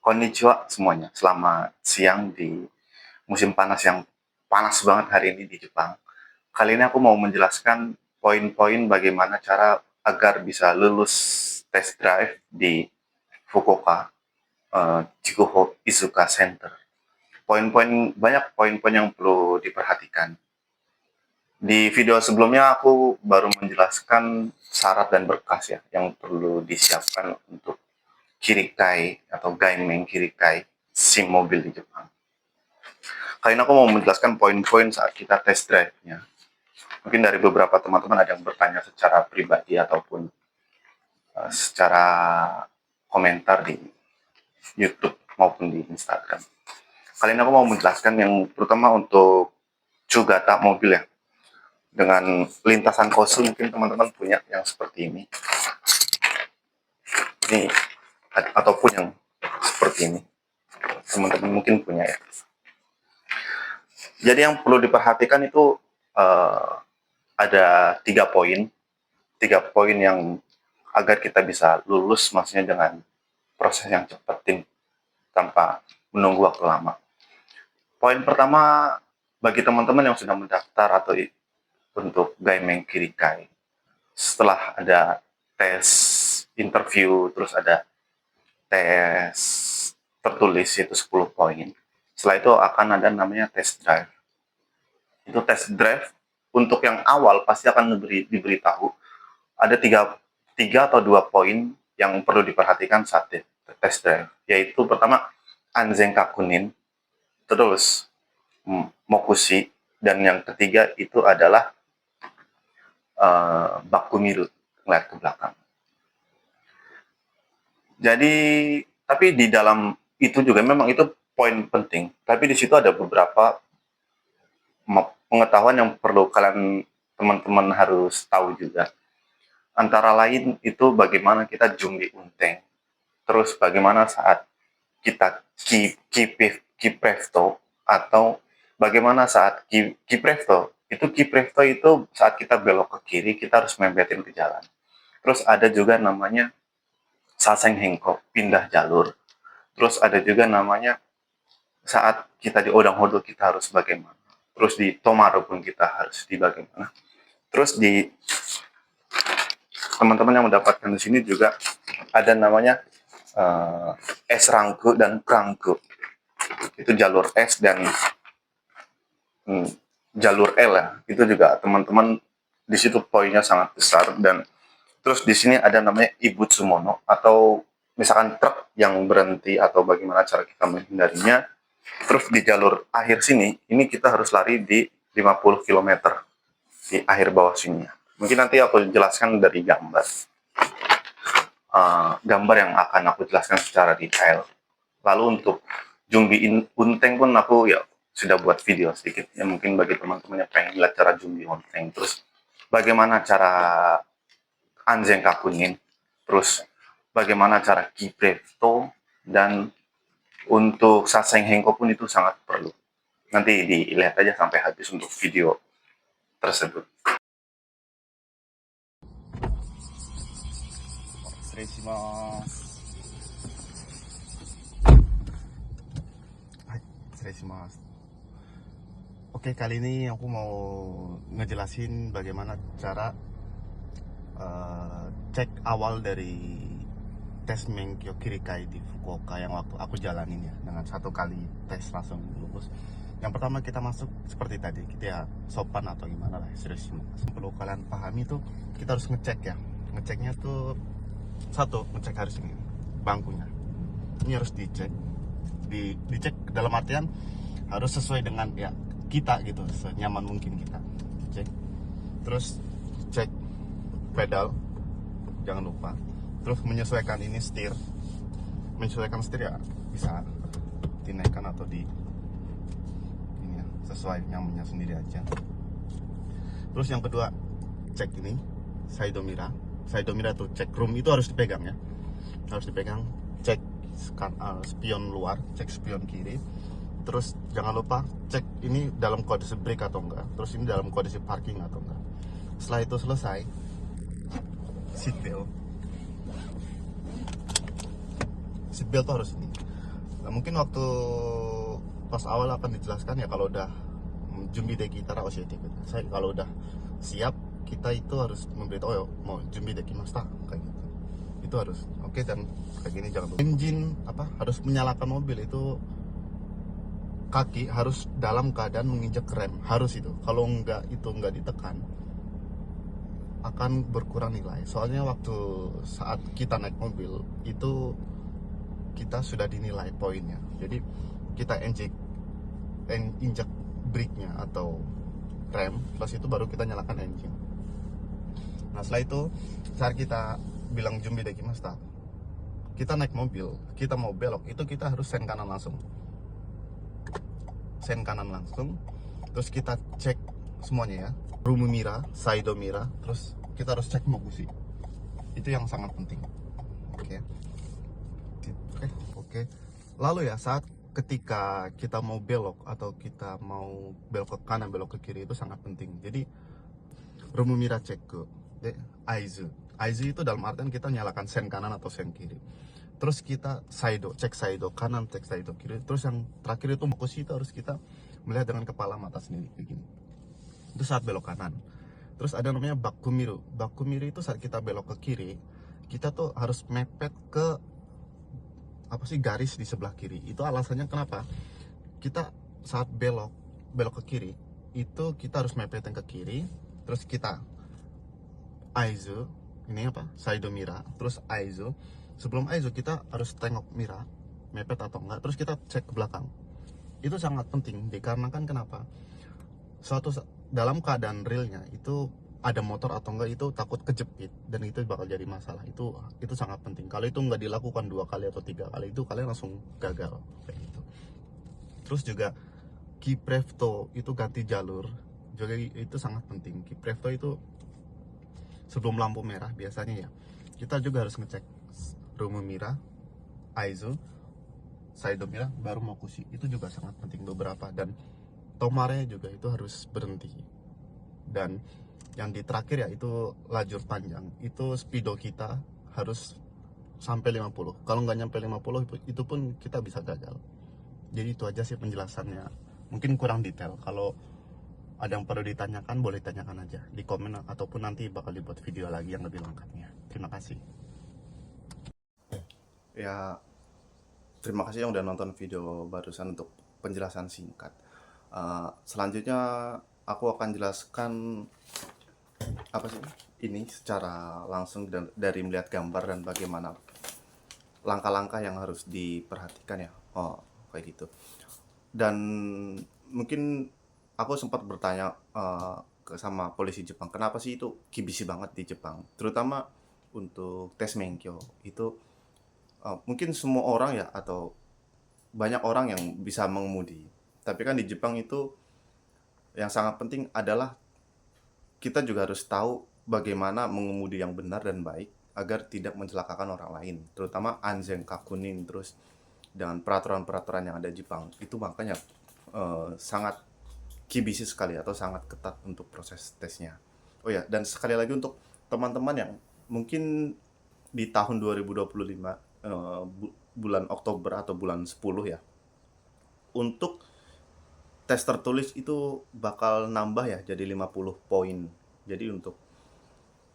Konnichiwa semuanya, selamat siang di musim panas yang panas banget hari ini di Jepang. Kali ini aku mau menjelaskan poin-poin bagaimana cara agar bisa lulus test drive di Fukuoka, Chikuho Izuka Center. Banyak poin-poin yang perlu diperhatikan. Di video sebelumnya aku baru menjelaskan syarat dan berkas ya yang perlu disiapkan untuk Kirikai atau Gaimeng Kirikai SIM mobil di Jepang. Kali ini aku mau menjelaskan poin-poin saat kita test drive-nya. Mungkin dari beberapa teman-teman ada yang bertanya secara pribadi ataupun secara komentar di YouTube maupun di Instagram. Kali ini aku mau menjelaskan yang terutama untuk Chugata mobil ya. Dengan lintasan Kosu mungkin teman-teman punya yang seperti ini. Ini ataupun yang seperti ini. Teman-teman mungkin punya ya. Jadi yang perlu diperhatikan itu ada 3 poin yang agar kita bisa lulus, maksudnya dengan proses yang cepat tanpa menunggu waktu lama. Poin pertama bagi teman-teman yang sudah mendaftar atau untuk Gaimeng Kirikai, setelah ada tes interview, terus ada tes tertulis itu 10 poin. Setelah itu akan ada namanya test drive. Itu test drive untuk yang awal pasti akan diberitahu ada tiga atau 2 poin yang perlu diperhatikan saat test drive, yaitu pertama Anzen Kakunin, terus Mokushi, dan yang ketiga itu adalah Bakumiru, ngeliat ke belakang. Jadi tapi di dalam itu juga memang itu poin penting, tapi di situ ada beberapa pengetahuan yang perlu teman-teman harus tahu juga. Antara lain itu bagaimana kita jumdi unteng, terus bagaimana saat kita kiprefto, atau bagaimana saat kiprefto itu saat kita belok ke kiri kita harus membetin ke jalan. Terus ada juga namanya saseng hengkok, pindah jalur. Terus ada juga namanya saat kita di odang hodo kita harus bagaimana. Terus di tomaro pun kita harus di bagaimana. Terus di teman-teman yang mendapatkan di sini juga ada namanya S rangku dan prangku. Itu jalur S dan jalur L ya. Itu juga teman-teman di situ poinnya sangat besar. Dan terus di sini ada namanya Ibutsumono, atau misalkan truk yang berhenti atau bagaimana cara kita menghindarinya. Terus di jalur akhir sini, ini kita harus lari di 50 km di akhir bawah sini. Mungkin nanti aku jelaskan dari gambar. Gambar yang akan aku jelaskan secara detail. Lalu untuk jumbi unteng pun aku ya sudah buat video sedikit. Ya mungkin bagi teman-teman yang pengen lihat cara jumbi unteng. Terus bagaimana cara Anzen Kakunin. Terus bagaimana cara kiprefto, dan untuk saseng hengko pun itu sangat perlu. Nanti dilihat aja sampai habis untuk video tersebut. Oke, kali ini aku mau ngejelasin bagaimana cara cek awal dari tes Menkyo Kirikai di Fukuoka yang waktu aku jalanin ya, dengan 1 kali tes langsung lulus. Yang pertama kita masuk seperti tadi, kita ya sopan atau gimana lah, serius. Perlu kalian pahami tuh, kita harus ngecek ya. Ngeceknya tuh ngecek harus ini bangkunya. Ini harus dicek. Dicek dalam artian harus sesuai dengan ya kita gitu, senyaman mungkin kita. Cek. Terus cek pedal, jangan lupa. Terus menyesuaikan ini menyesuaikan setir ya bisa dinaikkan atau ini ya, sesuai nyamannya sendiri aja. Terus yang kedua, cek ini side mirror tuh, cek room itu harus dipegang ya, harus dipegang. Cek spion luar, cek spion kiri. Terus jangan lupa cek ini dalam kondisi brake atau enggak, terus ini dalam kondisi parking atau enggak. Setelah itu selesai, seatbelt tuh harus ini. Nah, mungkin waktu pas awal akan dijelaskan ya kalau udah 준비 되기 따라 오셔야 되거든요. Saya kalau udah siap, kita itu harus memberitahu, oh ya, mau 준비 되기마시다 kayak gitu. Itu harus oke. Dan kayak gini jangan lupa. Engine apa harus menyalakan mobil itu kaki harus dalam keadaan menginjak rem, harus itu. Kalau enggak itu enggak ditekan akan berkurang nilai. Soalnya waktu saat kita naik mobil itu kita sudah dinilai poinnya. Jadi kita injek brake-nya atau rem, terus itu baru kita nyalakan engine. Nah setelah itu saat kita bilang jumbi dekimasta, kita naik mobil, kita mau belok, itu kita harus sen kanan langsung. Sen kanan langsung, terus kita cek semuanya ya, rumu mira, saido mira, terus kita harus cek mogusi. Itu yang sangat penting. Oke. Oke. Lalu ya saat ketika kita mau belok atau kita mau belok ke kanan, belok ke kiri itu sangat penting. Jadi rumu mira cek ke aizu. Aizu itu dalam artian kita nyalakan sen kanan atau sen kiri. Terus kita saido, cek saido kanan, cek saido kiri. Terus yang terakhir itu mokushi, itu harus kita melihat dengan kepala mata sendiri kayak gini. Itu saat belok kanan. Terus ada namanya bakumiru. Bakumiru itu saat kita belok ke kiri, kita tuh harus mepet ke apa sih garis di sebelah kiri. Itu alasannya kenapa kita saat belok ke kiri itu kita harus mepetin ke kiri, terus kita aizu, ini apa, saido mira, terus aizu. Sebelum aizu kita harus tengok mira mepet atau enggak, terus kita cek ke belakang. Itu sangat penting dikarenakan kenapa, dalam keadaan realnya itu ada motor atau enggak itu takut kejepit dan itu bakal jadi masalah. Itu sangat penting. Kalau itu nggak dilakukan 2 kali atau 3 kali, itu kalian langsung gagal kayak gitu. Terus juga kiprefto itu ganti jalur juga, itu sangat penting. Kiprefto itu sebelum lampu merah biasanya ya, kita juga harus ngecek rumu mira, aizu, saido mira, baru mokushi. Itu juga sangat penting beberapa. Dan tomare juga itu harus berhenti. Dan yang di terakhir ya itu lajur panjang, itu speedo kita harus sampai 50. Kalau nggak nyampe 50 itu pun kita bisa gagal. Jadi itu aja sih penjelasannya, mungkin kurang detail. Kalau ada yang perlu ditanyakan boleh tanyakan aja di komen, ataupun nanti bakal dibuat video lagi yang lebih lengkapnya. Terima kasih ya, terima kasih yang udah nonton video barusan untuk penjelasan singkat. Selanjutnya aku akan jelaskan apa sih ini secara langsung dari melihat gambar dan bagaimana langkah-langkah yang harus diperhatikan ya. Oh kayak gitu. Dan mungkin aku sempat bertanya sama polisi Jepang, kenapa sih itu kibisi banget di Jepang, terutama untuk tes menkyo itu. Mungkin semua orang ya, atau banyak orang yang bisa mengemudi, tapi kan di Jepang itu yang sangat penting adalah kita juga harus tahu bagaimana mengemudi yang benar dan baik agar tidak mencelakakan orang lain, terutama anzen kakunin. Terus dengan peraturan-peraturan yang ada di Jepang itu makanya sangat kibisi sekali atau sangat ketat untuk proses tesnya. Oh ya, dan sekali lagi untuk teman-teman yang mungkin di tahun 2025 bulan Oktober atau bulan 10 ya, untuk tes tertulis itu bakal nambah ya jadi 50 poin. Jadi untuk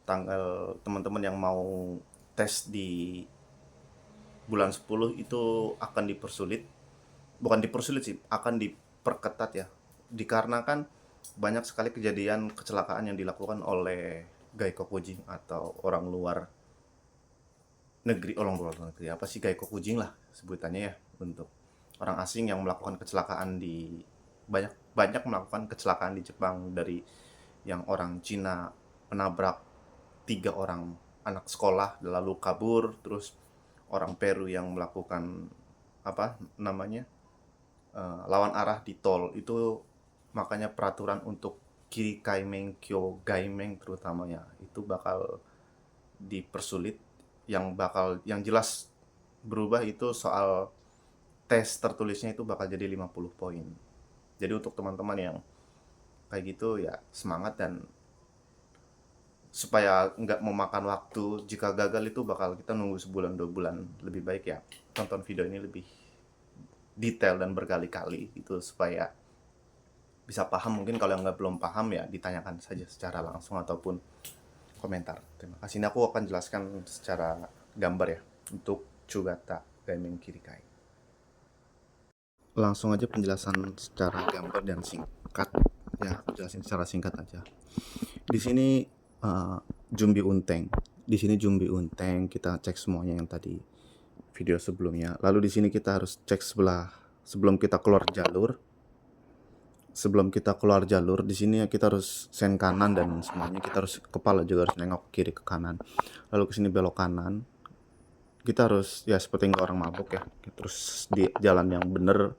tanggal teman-teman yang mau tes di bulan 10 itu akan dipersulit. Bukan dipersulit sih, akan diperketat ya. Dikarenakan banyak sekali kejadian kecelakaan yang dilakukan oleh gaikokujin atau orang luar negeri, apa sih gaikokujin lah sebutannya ya, untuk orang asing yang melakukan kecelakaan banyak melakukan kecelakaan di Jepang. Dari yang orang Cina menabrak 3 orang anak sekolah lalu kabur, terus orang Peru yang melakukan apa namanya lawan arah di tol itu. Makanya peraturan untuk kiri kaimeng kyo gaimeng terutamanya itu bakal dipersulit. Yang jelas berubah itu soal tes tertulisnya, itu bakal jadi 50 poin. Jadi untuk teman-teman yang kayak gitu ya semangat, dan supaya nggak memakan waktu, jika gagal itu bakal kita nunggu sebulan 2 bulan, lebih baik ya tonton video ini lebih detail dan berkali-kali itu supaya bisa paham. Mungkin kalau yang nggak belum paham ya ditanyakan saja secara langsung ataupun komentar. Terima kasih. Ini aku akan jelaskan secara gambar ya untuk Chugata Gaming Kirikai. Langsung aja penjelasan secara gambar dan singkat ya, jelasin secara singkat aja. Di sini Jumbi Unteng. Di sini Jumbi Unteng, kita cek semuanya yang tadi video sebelumnya. Lalu di sini kita harus cek sebelah sebelum kita keluar jalur. Sebelum kita keluar jalur, di sini kita harus sen kanan dan semuanya kita harus kepala juga harus nengok kiri ke kanan. Lalu ke sini belok kanan. Kita harus ya seperti nggak orang mabuk ya, terus di jalan yang bener.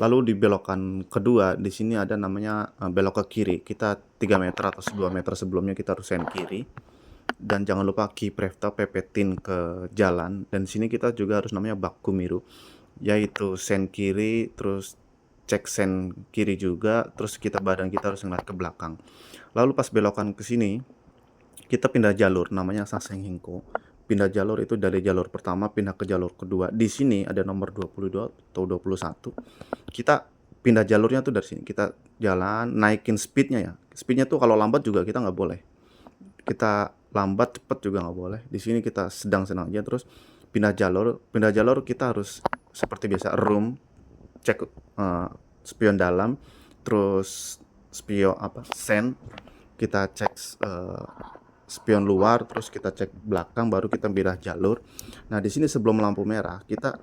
Lalu di belokan kedua di sini ada namanya belok ke kiri. Kita 3 meter atau 2 meter sebelumnya kita harus sen kiri. Dan jangan lupa kiprefta pepetin ke jalan. Dan di sini kita juga harus namanya bakumiru, yaitu sen kiri, terus cek sen kiri juga, terus badan kita harus ngeliat ke belakang. Lalu pas belokan ke sini kita pindah jalur namanya Sasenghinko. Pindah jalur itu dari jalur pertama pindah ke jalur kedua. Di sini ada nomor 22 atau 21. Kita pindah jalurnya tuh dari sini. Kita jalan naikin speednya ya. Speednya tuh kalau lambat juga kita nggak boleh. Kita lambat cepet juga nggak boleh. Di sini kita sedang-sedang aja. Terus pindah jalur kita harus seperti biasa room, cek spion dalam, terus spion sen, kita cek spion luar, terus kita cek belakang, baru kita pindah jalur. Nah di sini sebelum lampu merah kita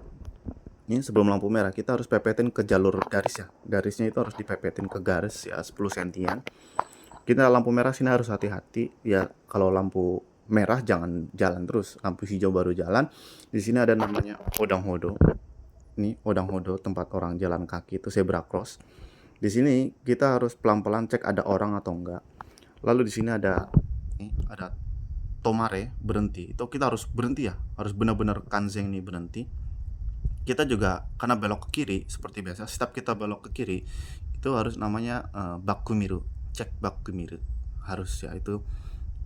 harus pepetin ke jalur garis ya. Garisnya itu harus dipepetin ke garis ya 10 sentian. Kita lampu merah sini harus hati-hati ya, kalau lampu merah jangan jalan terus, lampu hijau baru jalan. Di sini ada namanya Odang Hodo. Ini Odang Hodo, tempat orang jalan kaki, itu zebra cross. Di sini kita harus pelan-pelan cek ada orang atau enggak. Lalu di sini ada tomare, berhenti. Itu kita harus berhenti ya, harus benar-benar kanzeng nih berhenti. Kita juga karena belok ke kiri seperti biasa, setiap kita belok ke kiri itu harus namanya bakumiru, cek bakumiru harus ya. Itu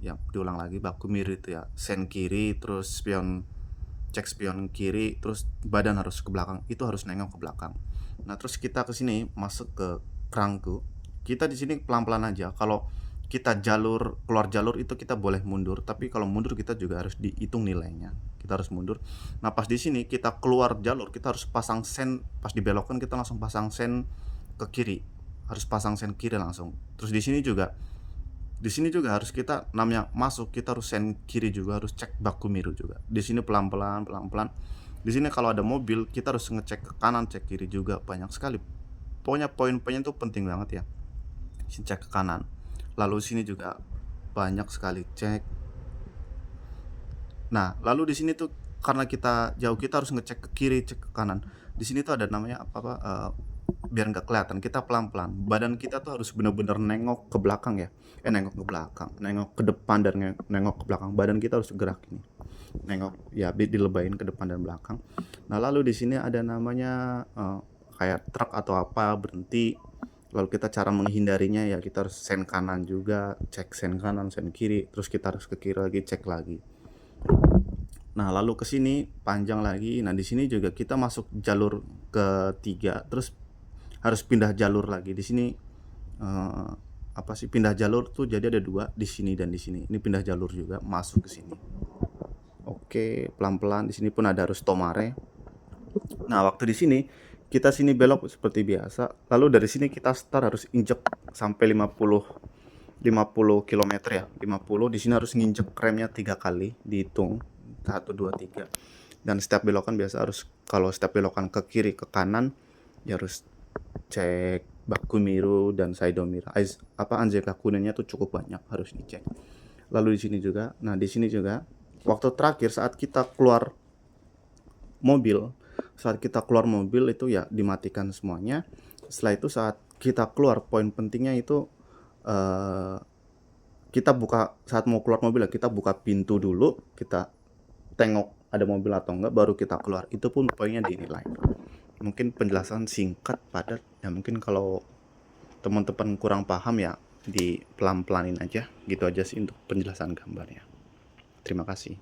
ya diulang lagi, bakumiru itu ya sen kiri, terus cek spion kiri, terus badan harus ke belakang, itu harus nengok ke belakang. Nah terus kita ke sini masuk ke kerangku. Kita di sini pelan-pelan aja. Kalau kita keluar jalur itu kita boleh mundur, tapi kalau mundur kita juga harus dihitung nilainya, kita harus mundur. Nah pas di sini kita keluar jalur kita harus pasang sen. Pas dibelokan kita langsung pasang sen ke kiri, harus pasang sen kiri langsung. Terus di sini juga harus kita namanya masuk, kita harus sen kiri juga, harus cek bakumiru juga. Di sini pelan-pelan. Di sini kalau ada mobil kita harus ngecek ke kanan, cek kiri juga, banyak sekali. Pokoknya poin-poinnya itu penting banget ya. Sini cek ke kanan. Lalu sini juga banyak sekali cek. Nah, lalu di sini tuh karena kita jauh kita harus ngecek ke kiri, cek ke kanan. Di sini tuh ada namanya biar nggak kelihatan, kita pelan-pelan. Badan kita tuh harus benar-benar nengok ke belakang ya. Nengok ke belakang, nengok ke depan dan nengok ke belakang. Badan kita harus gerak ini. Nengok ya, dilebayin ke depan dan belakang. Nah, lalu di sini ada namanya kayak truk atau apa berhenti. Lalu kita cara menghindarinya ya kita harus sen kanan juga, cek sen kanan, sen kiri, terus kita harus ke kiri lagi, cek lagi. Nah, lalu ke sini panjang lagi. Nah, di sini juga kita masuk jalur ketiga, terus harus pindah jalur lagi. Di sini pindah jalur tuh jadi ada 2 di sini dan di sini. Ini pindah jalur juga masuk ke sini. Oke, pelan-pelan. Di sini pun ada harus tomare. Nah, waktu di sini kita belok seperti biasa. Lalu dari sini kita start harus injek sampai 50 km ya. 50 di sini harus nginjek remnya 3 kali, dihitung 1 2 3. Dan setiap belokan biasa harus, kalau setiap belokan ke kiri ke kanan ya harus cek bakumiru dan saidomira. Anjeka kuningnya tuh cukup banyak, harus dicek. Lalu di sini juga. Nah, di sini juga waktu terakhir saat kita keluar mobil itu ya dimatikan semuanya. Setelah itu saat kita keluar, poin pentingnya itu kita buka, saat mau keluar mobil ya kita buka pintu dulu, kita tengok ada mobil atau enggak, baru kita keluar. Itu pun poinnya dinilai. Mungkin penjelasan singkat padat ya, mungkin kalau teman-teman kurang paham ya di pelan-pelanin aja. Gitu aja sih untuk penjelasan gambarnya. Terima kasih.